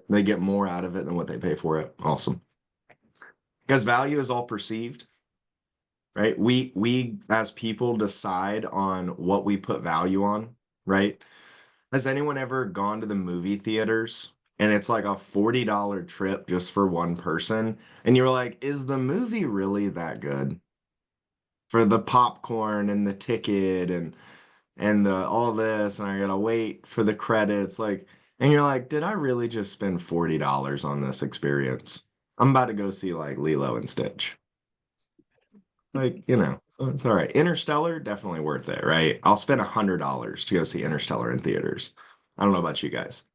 They get more out of it than what they pay for it. Awesome. Because value is all perceived, right? We as people decide on what we put value on, right? Has anyone ever gone to the movie theaters and it's like a $40 trip just for one person? And you're like, is the movie really that good? For the popcorn and the ticket and the all this, and I gotta wait for the credits, like, and you're like, did I really just spend $40 on this experience? I'm about to go see like Lilo and Stitch. Like, it's all right. Interstellar, definitely worth it, right? I'll spend $100 to go see Interstellar in theaters. I don't know about you guys.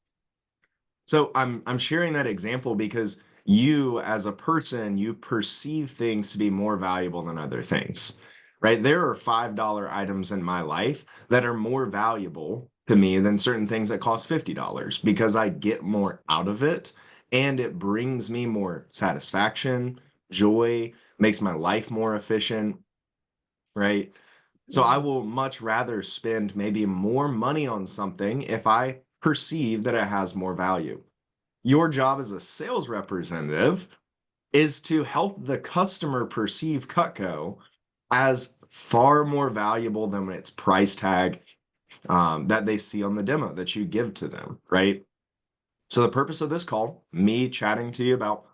So I'm sharing that example because you as a person, you perceive things to be more valuable than other things, right? There are $5 items in my life that are more valuable to me than certain things that cost $50 because I get more out of it and it brings me more satisfaction, joy, makes my life more efficient, right? So I will much rather spend maybe more money on something if I perceive that it has more value. Your job as a sales representative is to help the customer perceive Cutco as far more valuable than its price tag that they see on the demo that you give to them, right? So the purpose of this call, me chatting to you about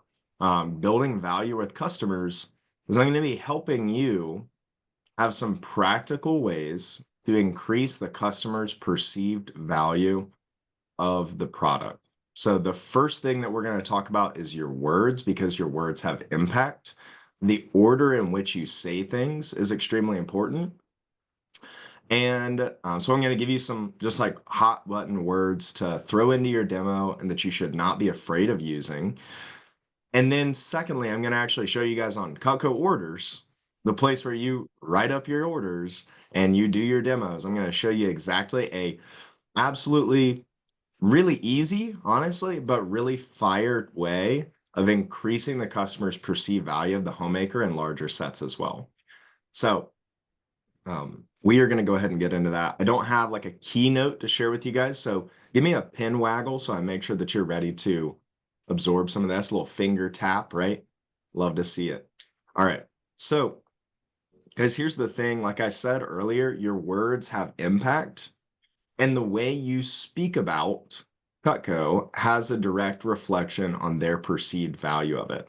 building value with customers, is I'm going to be helping you have some practical ways to increase the customer's perceived value of the product. So the first thing that we're going to talk about is your words because your words have impact. The order in which you say things is extremely important. And so I'm going to give you some just like hot button words to throw into your demo and that you should not be afraid of using. And then secondly, I'm going to actually show you guys on Cutco Orders, the place where you write up your orders and you do your demos. I'm going to show you exactly a absolutely really easy, honestly, but really fired way of increasing the customer's perceived value of the homemaker in larger sets as well. So we are going to go ahead and get into that. I don't have like a keynote to share with you guys, so give me a pin waggle so I make sure that you're ready to absorb some of this. A little finger tap, right? Love to see it. All right. So, guys, here's the thing. Like I said earlier, your words have impact, and the way you speak about Cutco has a direct reflection on their perceived value of it.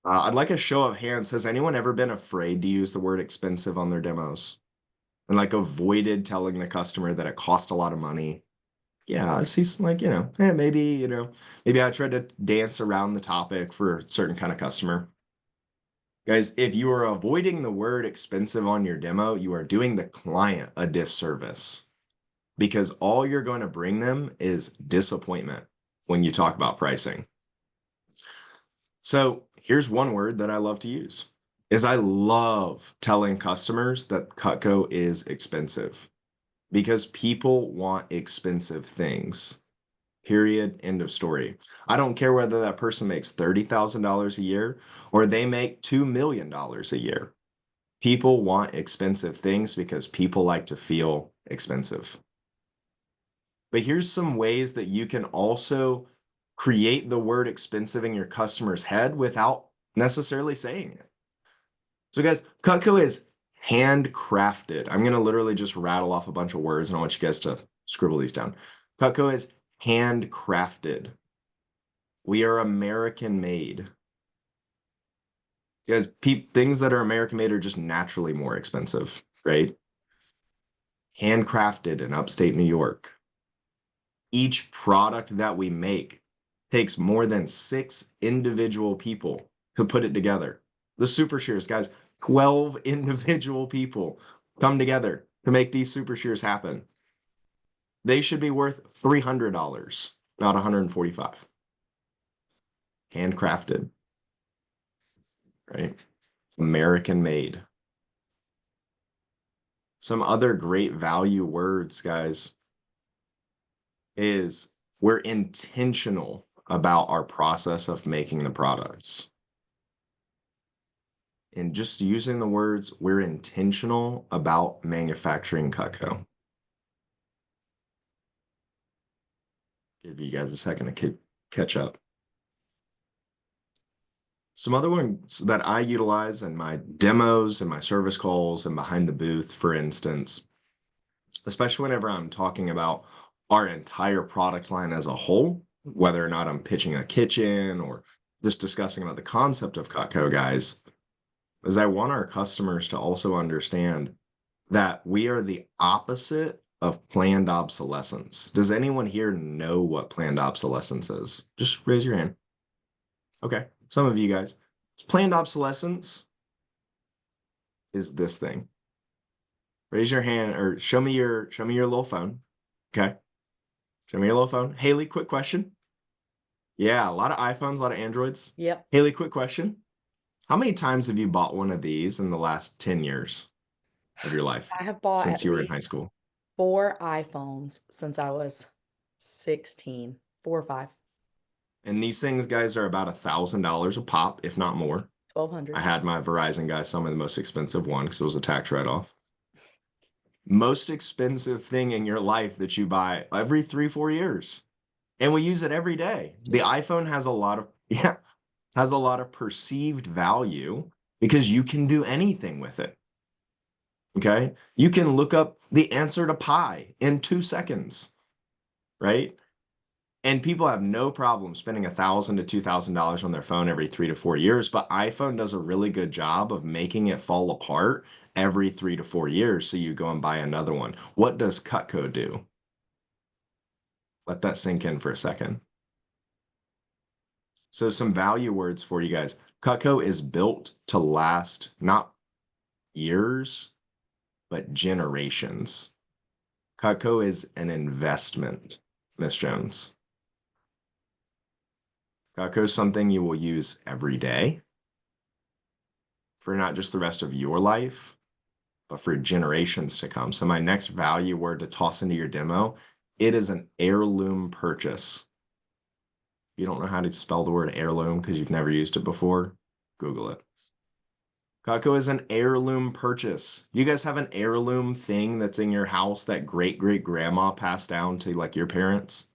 I'd like a show of hands. Has anyone ever been afraid to use the word expensive on their demos and like avoided telling the customer that it cost a lot of money? Yeah, I see some like, maybe, maybe I tried to dance around the topic for a certain kind of customer. Guys, if you are avoiding the word expensive on your demo, you are doing the client a disservice because all you're going to bring them is disappointment when you talk about pricing. So here's one word that I love to use is I love telling customers that Cutco is expensive because people want expensive things. Period. End of story. I don't care whether that person makes $30,000 a year or they make $2 million a year. People want expensive things because people like to feel expensive. But here's some ways that you can also create the word expensive in your customer's head without necessarily saying it. So, guys, Cutco is handcrafted. I'm going to literally just rattle off a bunch of words and I want you guys to scribble these down. Cutco is handcrafted. We are American made. Guys, things that are American made are just naturally more expensive, right? Handcrafted in upstate New York. Each product that we make takes more than 6 individual people to put it together. The super shears, guys, 12 individual people come together to make these super shears happen. They should be worth $300, not $145. Handcrafted, right? American made. Some other great value words, guys, is we're intentional about our process of making the products. And just using the words, we're intentional about manufacturing Cutco. Give you guys a second to catch up. Some other ones that I utilize in my demos and my service calls and behind the booth, for instance, especially whenever I'm talking about our entire product line as a whole, whether or not I'm pitching a kitchen or just discussing about the concept of Cutco, guys, is I want our customers to also understand that we are the opposite of planned obsolescence. Does anyone here know what planned obsolescence is? Just raise your hand. Okay, some of you guys. Planned obsolescence is this thing. Raise your hand or show me your little phone. Okay. Show me your little phone. Haley, quick question. Yeah, a lot of iPhones, a lot of Androids. Yep. Haley, quick question. How many times have you bought one of these in the last 10 years of your life I have bought since at you were in high least school? 4 iPhones since I was 16, 4 or 5, And these things, guys, are about $1,000 a pop, if not more. I 1,200. had my Verizon guy sell me the most expensive one because it was a tax write-off. Most expensive thing in your life that you buy every 3-4 years. And we use it every day. The Yep. iPhone has a lot of has a lot of perceived value because you can do anything with it. Okay? You can look up the answer to pi in 2 seconds, right? And people have no problem spending $1,000 to $2,000 on their phone every 3 to 4 years, but iPhone does a really good job of making it fall apart every 3 to 4 years. So you go and buy another one. What does Cutco do? Let that sink in for a second. So some value words for you guys. Cutco is built to last not years, but generations. Cutco is an investment, Miss Jones. Cutco is something you will use every day for not just the rest of your life, but for generations to come. So my next value word to toss into your demo, it is an heirloom purchase. If you don't know how to spell the word heirloom because you've never used it before, Google it. Cutco is an heirloom purchase. You guys have an heirloom thing that's in your house that great grandma passed down to like your parents?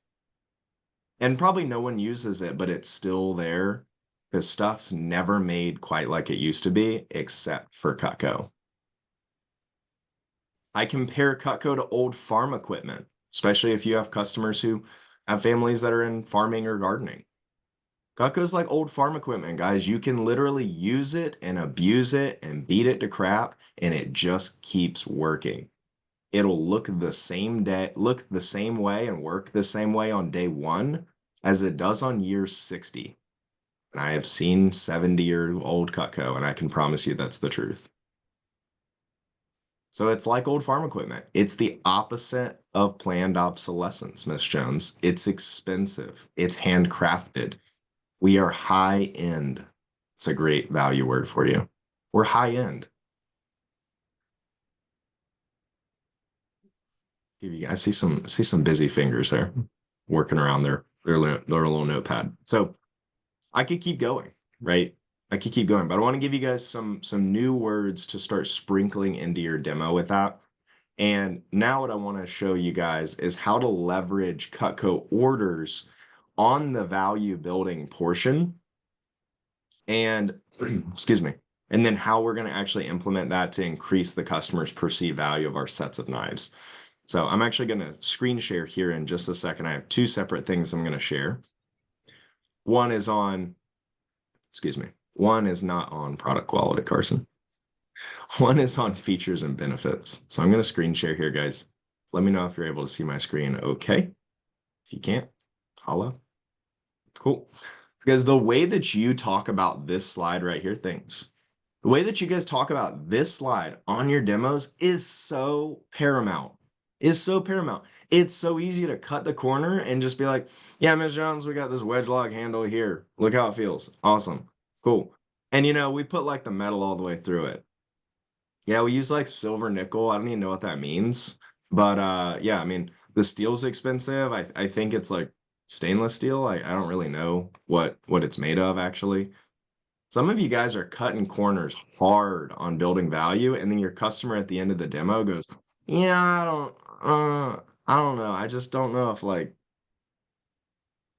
And probably no one uses it, but it's still there because stuff's never made quite like it used to be, except for Cutco. I compare Cutco to old farm equipment, especially if you have customers who have families that are in farming or gardening. Cutco's like old farm equipment, guys. You can literally use it and abuse it and beat it to crap, and it just keeps working. It'll look the same way and work the same way on day 1 as it does on year 60. And I have seen 70-year-old Cutco, and I can promise you that's the truth. So it's like old farm equipment. It's the opposite of planned obsolescence, Miss Jones. It's expensive. It's handcrafted. We are high end. It's a great value word for you. We're high end. I see some busy fingers there working around their little notepad. So I could keep going, right? I could keep going, but I want to give you guys some new words to start sprinkling into your demo with that. And now what I want to show you guys is how to leverage Cutco orders on the value building portion and excuse me, and then how we're going to actually implement that to increase the customer's perceived value of our sets of knives. So I'm actually going to screen share here in just a second. I have 2 separate things I'm going to share. One is on, excuse me, one is not on product quality, Carson. One is on features and benefits. So I'm going to screen share here, guys. Let me know if you're able to see my screen. Okay. If you can't, holla. Cool. Because the way that you talk about this slide right here, thanks. The way that you guys talk about this slide on your demos is so paramount. Is so paramount. It's so easy to cut the corner and just be like, yeah, Ms. Jones, we got this wedge log handle here. Look how it feels. Awesome. Cool. And we put like the metal all the way through it. Yeah, we use like silver nickel. I don't even know what that means. But yeah, I mean, the steel's expensive. I think it's like stainless steel. I don't really know what it's made of actually. Some of you guys are cutting corners hard on building value, and then your customer at the end of the demo goes, "Yeah, I don't know. I just don't know if like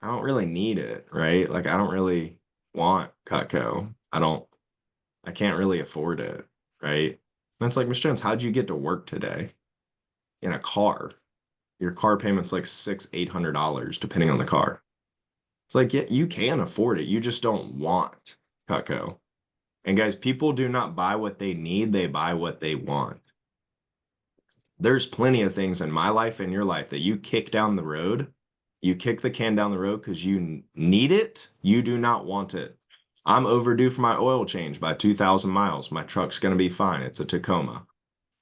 I don't really need it, right? Like I don't really want Cutco. I can't really afford it, right? And it's like, Miss Jones, how'd you get to work today in a car? Your car payment's like $800, depending on the car. It's like, yeah, you can afford it. You just don't want Cutco. And guys, people do not buy what they need, they buy what they want. There's plenty of things in my life and your life that you kick down the road. You kick the can down the road because you need it. You do not want it. I'm overdue for my oil change by 2,000 miles. My truck's going to be fine. It's a Tacoma.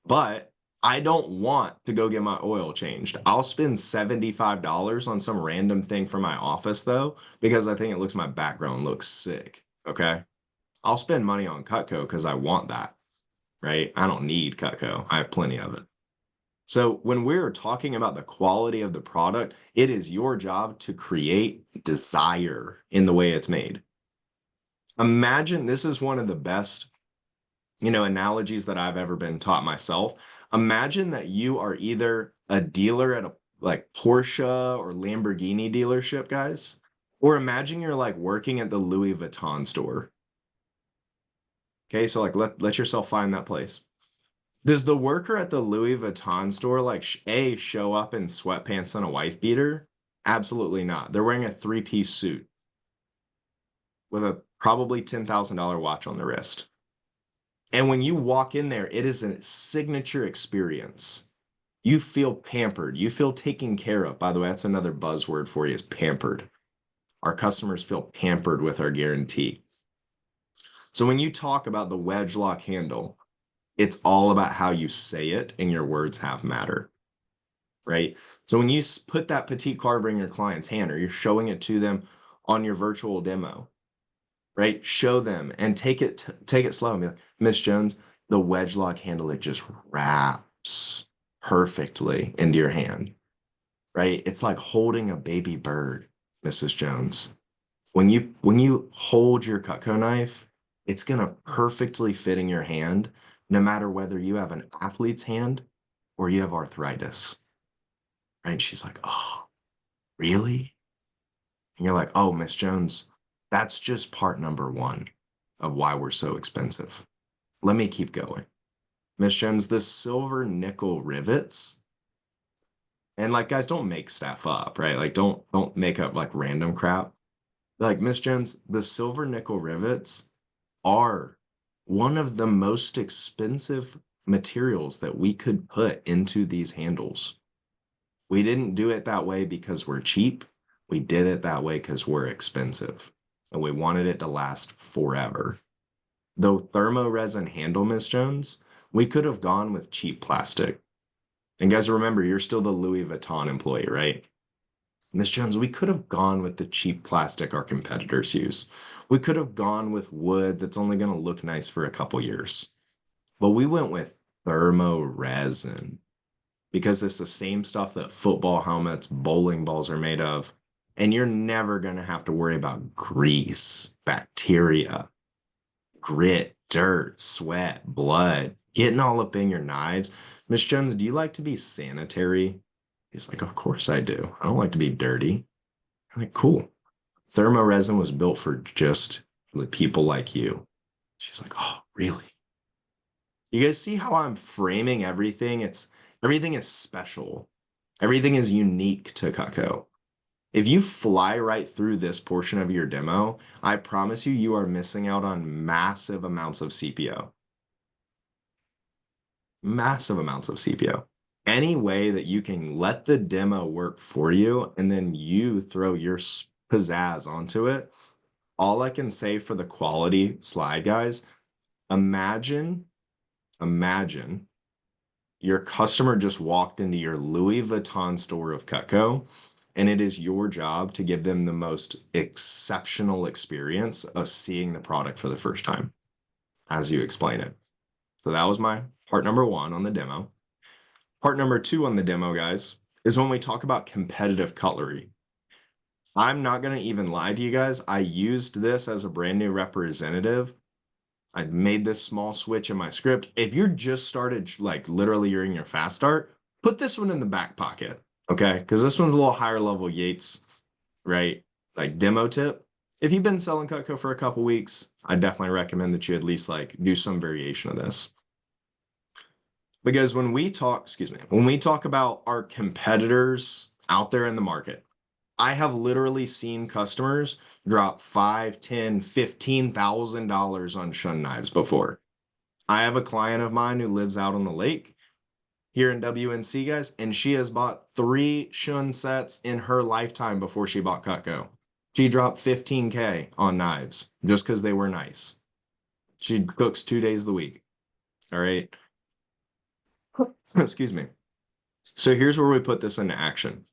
But I don't want to go get my oil changed. I'll spend $75 on some random thing for my office though, because I think it looks my background looks sick. Okay. I'll spend money on Cutco because I want that, right? I don't need Cutco. I have plenty of it. So when we're talking about the quality of the product, it is your job to create desire in the way it's made. Imagine this is one of the best, analogies that I've ever been taught myself. Imagine that you are either a dealer at a like Porsche or Lamborghini dealership, guys, or imagine you're like working at the Louis Vuitton store. Okay, so like let yourself find that place. Does the worker at the Louis Vuitton store like A show up in sweatpants and a wife beater? Absolutely not. They're wearing a three-piece suit with a probably $10,000 watch on the wrist. And when you walk in there, it is a signature experience. You feel pampered. You feel taken care of. By the way, that's another buzzword for you is pampered. Our customers feel pampered with our guarantee. So when you talk about the wedge lock handle, it's all about how you say it and your words have matter, right? So when you put that petite carver in your client's hand or you're showing it to them on your virtual demo, right? Show them and take it slow and be like, Miss Jones, the wedge lock handle, it just wraps perfectly into your hand, right? It's like holding a baby bird, Mrs. Jones. When you hold your Cutco knife, it's gonna perfectly fit in your hand, no matter whether you have an athlete's hand or you have arthritis. Right? And she's like, oh, really? And you're like, oh, Miss Jones, that's just part number one of why we're so expensive. Let me keep going. Miss Jones, the silver nickel rivets, and like guys, don't make stuff up, right? Like don't make up like random crap. Like Miss Jones, the silver nickel rivets are one of the most expensive materials that we could put into these handles. We didn't do it that way because we're cheap. We did it that way because we're expensive and we wanted it to last forever. Though thermoresin handle, Miss Jones, we could have gone with cheap plastic. And guys, remember, you're still the Louis Vuitton employee, right? Miss Jones, we could have gone with the cheap plastic our competitors use. We could have gone with wood that's only going to look nice for a couple years. But we went with thermoresin because it's the same stuff that football helmets, bowling balls are made of. And you're never going to have to worry about grease, bacteria, grit, dirt, sweat, blood, getting all up in your knives. Miss Jones, do you like to be sanitary? He's like, of course I do. I don't like to be dirty. I'm like, cool. Thermoresin was built for just the people like you. She's like, oh, really? You guys see how I'm framing everything? Everything is special. Everything is unique to Cutco. If you fly right through this portion of your demo, I promise you, you are missing out on massive amounts of CPO. Massive amounts of CPO. Any way that you can let the demo work for you and then you throw your pizzazz onto it. All I can say for the quality slide, guys, imagine, imagine your customer just walked into your Louis Vuitton store of Cutco, and it is your job to give them the most exceptional experience of seeing the product for the first time as you explain it. So that was my part number one on the demo. Part number two on the demo, guys, is when we talk about competitive cutlery. I'm not going to even lie to you guys. I used this as a brand new representative. I made this small switch in my script. If you're just started, like literally you're in your fast start, put this one in the back pocket, okay? Because this one's a little higher level Yates, right? like demo tip. If you've been selling Cutco for a couple weeks, I definitely recommend that you at least like do some variation of this. Because when we talk about our competitors out there in the market, I have literally seen customers drop five, 10, $15,000 on shun knives before. I have a client of mine who lives out on the lake here in WNC, guys, and she has bought 3 shun sets in her lifetime before she bought Cutco. She dropped 15K on knives just because they were nice. She cooks 2 days of the week. All right. Excuse me. So here's where we put this into action.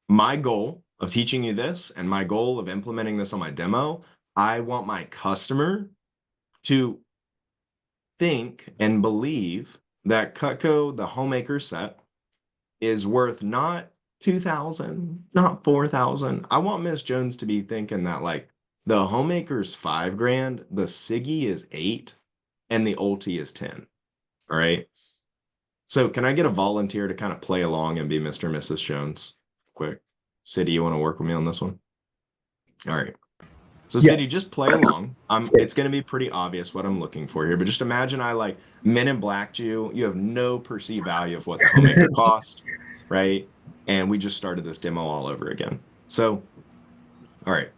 My goal of teaching you this and my goal of implementing this on my demo, I want my customer to think and believe that Cutco, the homemaker set, is worth not 2,000, not 4,000. I want Miss Jones to be thinking that like the homemaker's 5 grand, the Siggy is 8, and the Ulti is 10. All right. So can I get a volunteer to kind of play along and be Mr. and Mrs. Jones? Quick. City, you want to work with me on this one? All right. So Yeah. City, just play along. It's going to be pretty obvious what I'm looking for here, but just imagine I like Men in Blacked you. You have no perceived value of what the homemaker cost, right? And we just started this demo all over again. So, all right.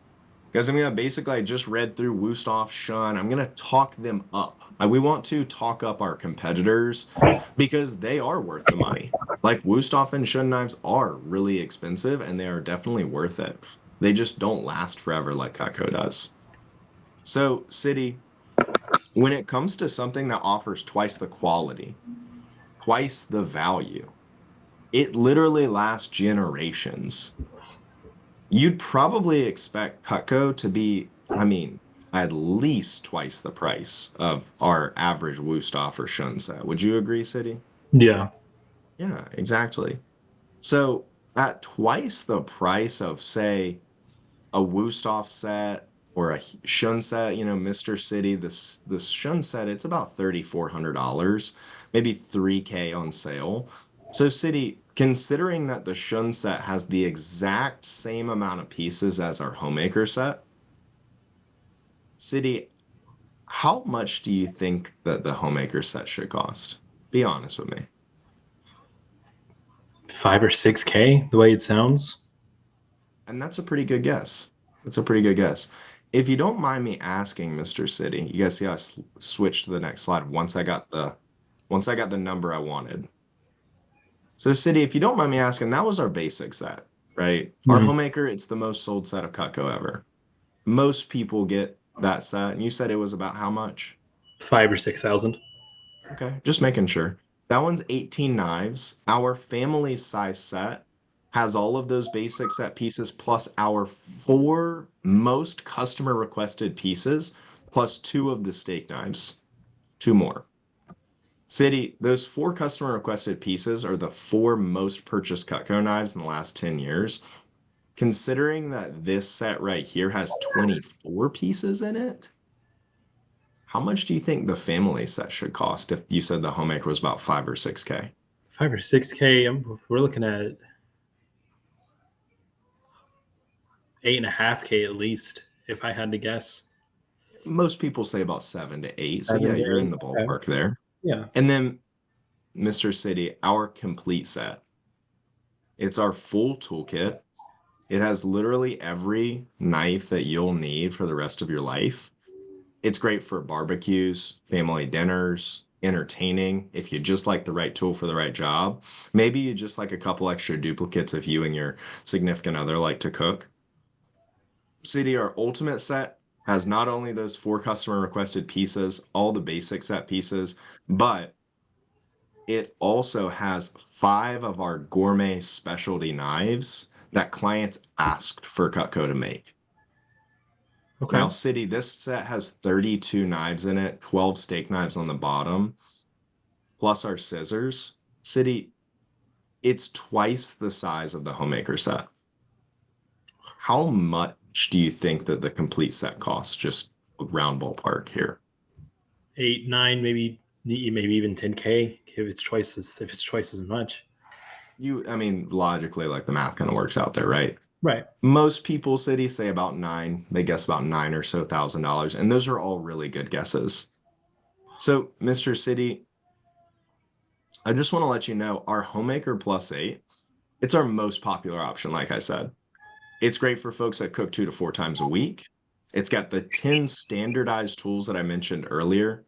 Guys, I'm going to basically, I just read through Wusthof, Shun. I'm going to talk them up. We want to talk up our competitors because they are worth the money. Like Wusthof and Shun knives are really expensive and they are definitely worth it. They just don't last forever like Cutco does. So, City, when it comes to something that offers twice the quality, twice the value, it literally lasts generations. You'd probably expect Cutco to be, I mean, at least twice the price of our average Wusthof or Shun set. Would you agree, City? Yeah. Yeah, exactly. So at twice the price of, say, a Wusthof set or a Shun set, Mr. City, this Shun set, it's about $3,400, maybe 3K on sale. So City, considering that the Shun set has the exact same amount of pieces as our Homemaker set, City, how much do you think that the Homemaker set should cost? Be honest with me. 5 or 6K, the way it sounds. And that's a pretty good guess. That's a pretty good guess. If you don't mind me asking, Mr. City, you guys see how I switched to the next slide once I got the number I wanted. So, City, if you don't mind me asking, that was our basic set, right? Our Mhm. Homemaker, it's the most sold set of Cutco ever. Most people get that set, and you said it was about how much? 5 or 6 thousand. Okay, just making sure. That one's 18 knives. Our family size set has all of those basic set pieces plus our 4 most customer requested pieces plus 2 of the steak knives. 2 more. City, those 4 customer requested pieces are the 4 most purchased Cutco knives in the last 10 years. Considering that this set right here has 24 pieces in it, how much do you think the family set should cost if you said the homemaker was about 5 or 6K? 5 or 6K. We're looking at 8.5K at least, if I had to guess. Most people say about 7 to 8. So yeah, you're in 7 to 8. the Okay. ballpark there. Yeah. And then Mr. City, our complete set. It's our full toolkit. It has literally every knife that you'll need for the rest of your life. It's great for barbecues, family dinners, entertaining. If you just like the right tool for the right job, maybe you just like a couple extra duplicates if you and your significant other like to cook. City, our ultimate set has not only those 4 customer requested pieces, all the basic set pieces, but it also has 5 of our gourmet specialty knives that clients asked for Cutco to make. Now, Okay. City, this set has 32 knives in it, 12 steak knives on the bottom, plus our scissors. City, it's twice the size of the homemaker set. How much do you think that the complete set costs? Just round ballpark here. 8, 9, maybe even 10K if it's twice as much. I mean, logically, like the math kind of works out there, right? Right. Most people, City, say about nine. They guess about $9 or so thousand, and those are all really good guesses. So, Mr. City, I just want to let you know our Homemaker Plus 8, it's our most popular option, like I said. It's great for folks that cook 2 to 4 times a week. It's got the 10 standardized tools that I mentioned earlier,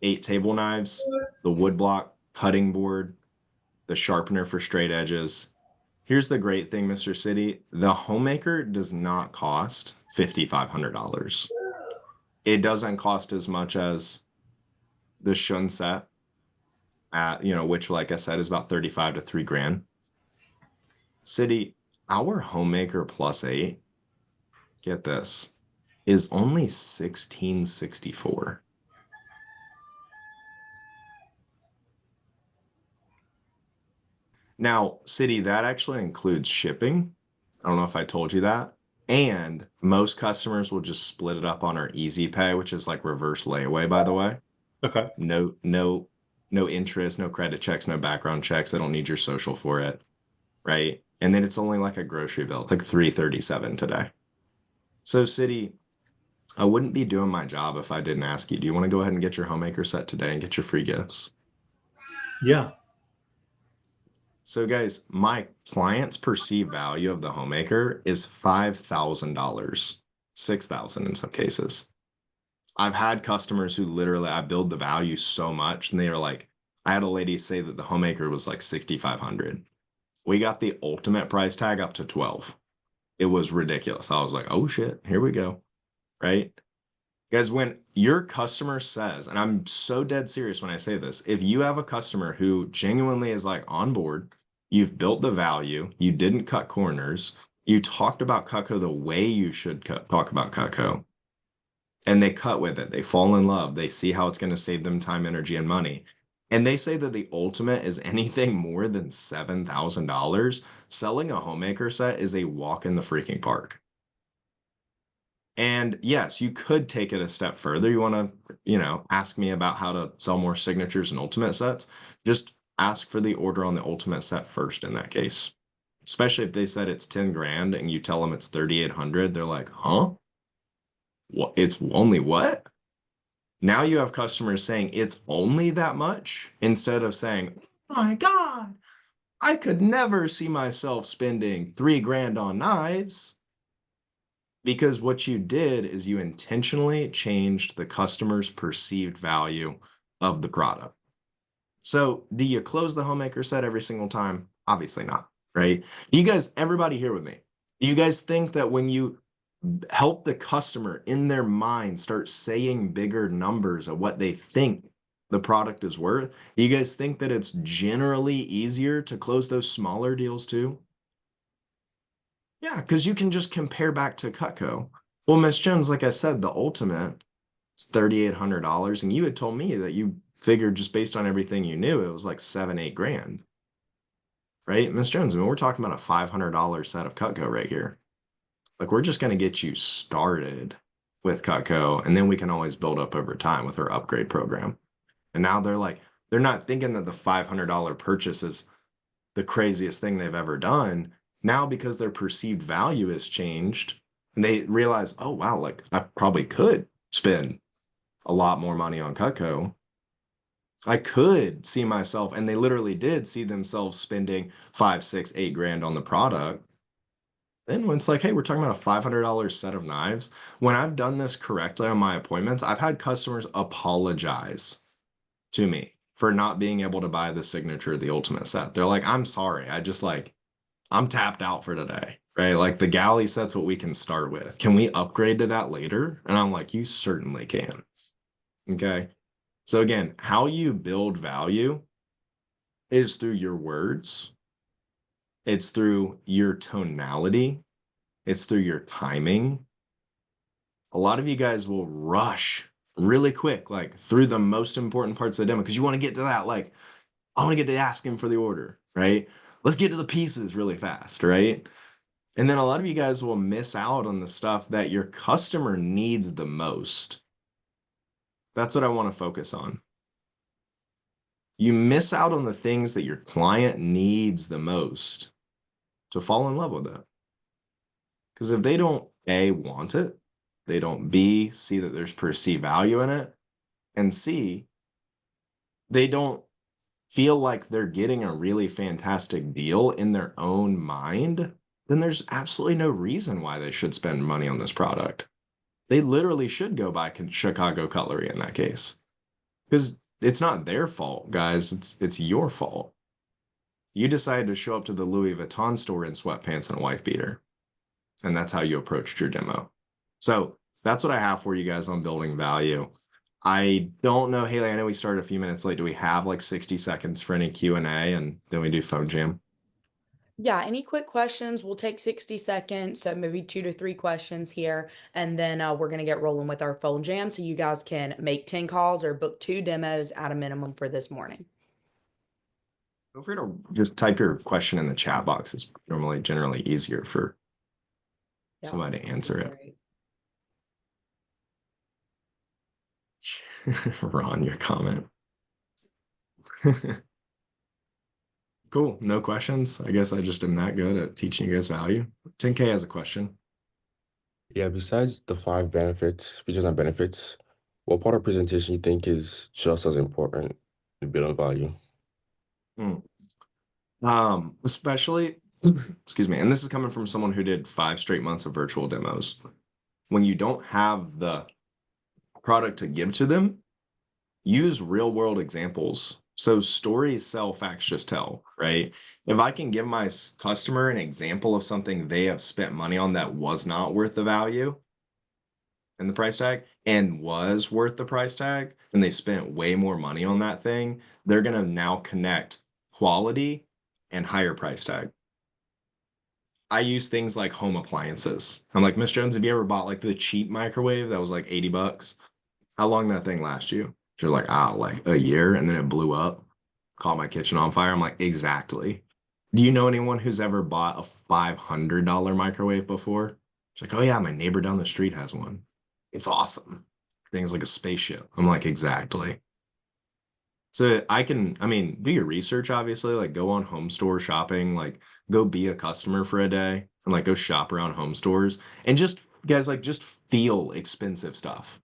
8 table knives, the wood block, cutting board, the sharpener for straight edges. Here's the great thing, Mr. City. The Homemaker does not cost $5,500. It doesn't cost as much as the Shun set at, which, like I said, is about 35 to 3 grand. City, our Homemaker Plus 8, get this, is only 1664. Now, City, that actually includes shipping. I don't know if I told you that. And most customers will just split it up on our Easy Pay, which is like reverse layaway, by the way. Okay. No interest, no credit checks, no background checks. They don't need your social for it, right? And then it's only like a grocery bill, like $337 today. So, City, I wouldn't be doing my job if I didn't ask you, do you want to go ahead and get your Homemaker set today and get your free gifts? Yeah. So, guys, my client's perceived value of the Homemaker is $5,000, $6,000 in some cases. I've had customers who literally, I build the value so much, and they are like, I had a lady say that the Homemaker was like 6,500. We got the ultimate price tag up to 12. It was ridiculous. I was like, oh shit, here we go. Right? Guys, when your customer says, and I'm so dead serious when I say this, if you have a customer who genuinely is like on board, you've built the value, you didn't cut corners, you talked about Cutco the way you should talk about Cutco, and they cut with it, they fall in love, they see how it's going to save them time, energy, and money, and they say that the ultimate is anything more than $7,000, selling a Homemaker set is a walk in the freaking park. And yes, you could take it a step further. You want to, ask me about how to sell more signatures and ultimate sets. Just ask for the order on the ultimate set first in that case. Especially if they said it's 10 grand and you tell them it's 3,800, they're like, huh? What? It's only what? Now you have customers saying it's only that much instead of saying, oh my God, I could never see myself spending 3 grand on knives. Because what you did is you intentionally changed the customer's perceived value of the product. So, do you close the Homemaker set every single time? Obviously not, right? You guys, everybody here with me, you guys think that when you help the customer in their mind start saying bigger numbers of what they think the product is worth, you guys think that it's generally easier to close those smaller deals too? Yeah, because you can just compare back to Cutco. Well, Miss Jones, like I said, the ultimate is $3,800, and you had told me that you figured just based on everything you knew, it was like 7, 8 grand, right, Miss Jones? I mean, we're talking about a $500 set of Cutco right here. Like, we're just going to get you started with Cutco, and then we can always build up over time with our upgrade program. And now they're not thinking that the $500 purchase is the craziest thing they've ever done. Now, because their perceived value has changed, and they realize, oh, wow, like I probably could spend a lot more money on Cutco. I could see myself, and they literally did see themselves spending 5, 6, 8 grand on the product. Then when it's like, hey, we're talking about a $500 set of knives. When I've done this correctly on my appointments, I've had customers apologize to me for not being able to buy the signature, the ultimate set. They're like, I'm sorry. I'm tapped out for today, right? Like the galley set's what we can start with. Can we upgrade to that later? And I'm like, you certainly can. Okay. So again, how you build value is through your words. It's through your tonality. It's through your timing. A lot of you guys will rush really quick, like through the most important parts of the demo, because you want to get to that, like, I want to get to asking for the order, right? Let's get to the pieces really fast, right? And then a lot of you guys will miss out on the stuff that your customer needs the most. That's what I want to focus on. You miss out on the things that your client needs the most to fall in love with it. Because if they don't A, want it, they don't B, see that there's perceived value in it, and C, they don't feel like they're getting a really fantastic deal in their own mind, then there's absolutely no reason why they should spend money on this product. They literally should go buy Chicago cutlery in that case. Because it's not their fault, guys. It's your fault. You decided to show up to the Louis Vuitton store in sweatpants and a wife beater. And that's how you approached your demo. So that's what I have for you guys on building value. I don't know, Haley, I know we started a few minutes late. Do we have like 60 seconds for any Q&A and then we do phone jam? Yeah, any quick questions? We'll take 60 seconds, so maybe 2 to 3 questions here, and then we're gonna get rolling with our phone jam so you guys can make 10 calls or book 2 demos at a minimum for this morning. Feel free to just type your question in the chat box. It's normally generally easier for Yeah, somebody to answer it. great. Ron, your comment. Cool. No questions. I guess I just am that good at teaching you guys value. 10K has a question. Yeah, besides the 5 features and benefits, what part of presentation you think is just as important in building value? Especially, excuse me, and this is coming from someone who did 5 straight months of virtual demos. When you don't have the product to give to them, use real world examples. So stories sell, facts just tell, right? If I can give my customer an example of something they have spent money on that was not worth the value and the price tag and was worth the price tag, and they spent way more money on that thing, they're going to now connect quality and higher price tag. I use things like home appliances. I'm like, Miss Jones, have you ever bought like the cheap microwave that was like $80? How long that thing last you? She was like, like a year, and then it blew up, caught my kitchen on fire. I'm like, exactly. Do you know anyone who's ever bought a $500 microwave before? She's like, oh yeah, my neighbor down the street has one. It's awesome. Things like a spaceship. I'm like, exactly. So I mean, do your research, obviously, like go on home store shopping, like go be a customer for a day and like go shop around home stores and just guys like just feel expensive stuff.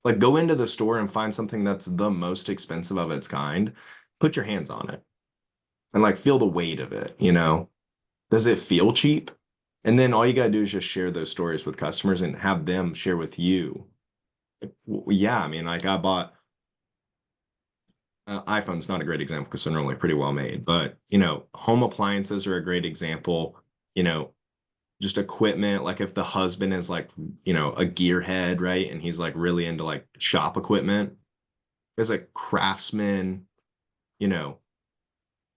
Like go into the store and find something that's the most expensive of its kind, put your hands on it and like feel the weight of it, you know? Does it feel cheap? And then all you gotta do is just share those stories with customers and have them share with you. Like, yeah, I mean, like I bought iPhone's not a great example because they're normally pretty well made, but you know, home appliances are a great example. You know, just equipment, like if the husband is like, you know, a gearhead, right? And he's like really into like shop equipment. There's like Craftsman, you know,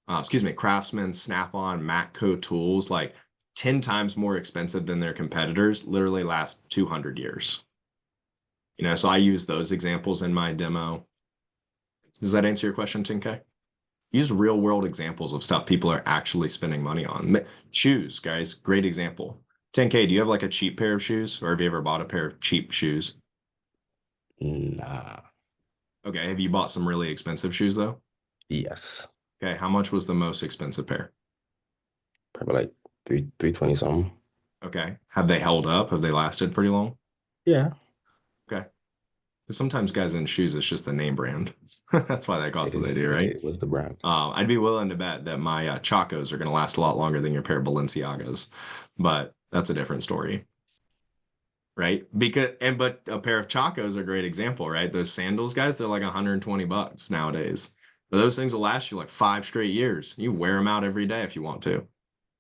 Craftsman, Snap-on, Matco tools, like 10 times more expensive than their competitors, literally last 200 years. You know, so I use those examples in my demo. Does that answer your question, 10K? Use real world examples of stuff people are actually spending money on. Shoes, guys, great example. 10K, do you have like a cheap pair of shoes or have you ever bought a pair of cheap shoes? Nah. Okay, have you bought some really expensive shoes though? Yes. Okay, how much was the most expensive pair? Probably like 320 something. Okay, have they held up? Have they lasted pretty long? Yeah. Okay, because sometimes guys in shoes, it's just the name brand. That's why they cost what they do, right? It was the brand. I'd be willing to bet that my Chacos are going to last a lot longer than your pair of Balenciagas, but that's a different story, right? But a pair of Chacos are a great example, right? Those sandals, guys, they're like $120 nowadays. But those things will last you like 5 straight years. You wear them out every day if you want to,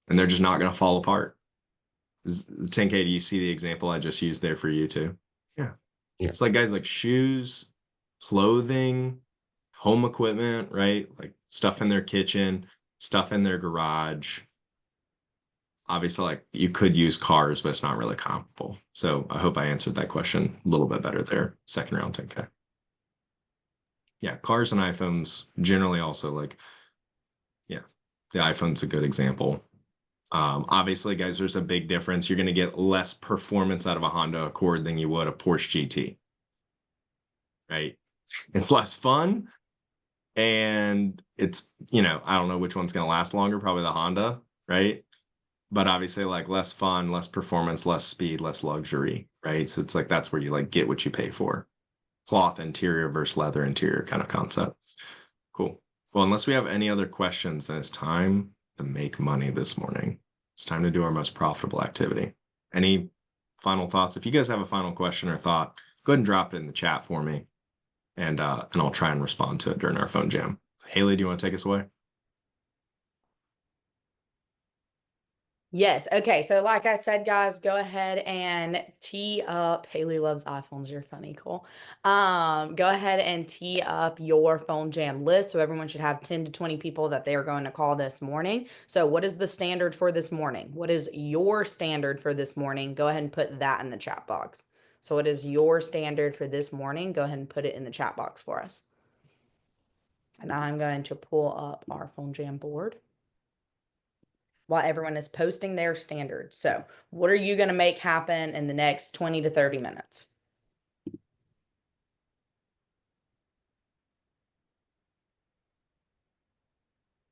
and they're just not going to fall apart. 10K, do you see the example I just used there for you too? Yeah. Yeah. It's like guys like shoes, clothing, home equipment, right? Like stuff in their kitchen, stuff in their garage. Obviously, like you could use cars, but it's not really comparable. So I hope I answered that question a little bit better there. Second round 10K. Yeah, cars and iPhones generally also like, yeah, the iPhone's a good example. Obviously, guys, there's a big difference. You're going to get less performance out of a Honda Accord than you would a Porsche GT, right? It's less fun, and it's, you know, I don't know which one's going to last longer, probably the Honda, right? but obviously like less fun, less performance, less speed, less luxury, right? So it's like that's where you like get what you pay for. Cloth interior versus leather interior kind of concept. Cool. Well, unless we have any other questions, then it's time to make money this morning. It's time to do our most profitable activity. Any final thoughts? If you guys have a final question or thought, go ahead and drop it in the chat for me, and I'll try and respond to it during our phone jam. Haley, do you want to take us away? Yes. Okay. So like I said, guys, go ahead and tee up. Haley loves iPhones. You're funny. Cool. Go ahead and tee up your phone jam list. So everyone should have 10 to 20 people that they're going to call this morning. So what is the standard for this morning? What is your standard for this morning? Go ahead and put that in the chat box. So what is your standard for this morning? Go ahead and put it in the chat box for us. And I'm going to pull up our phone jam board while everyone is posting their standards. So what are you going to make happen in the next 20 to 30 minutes?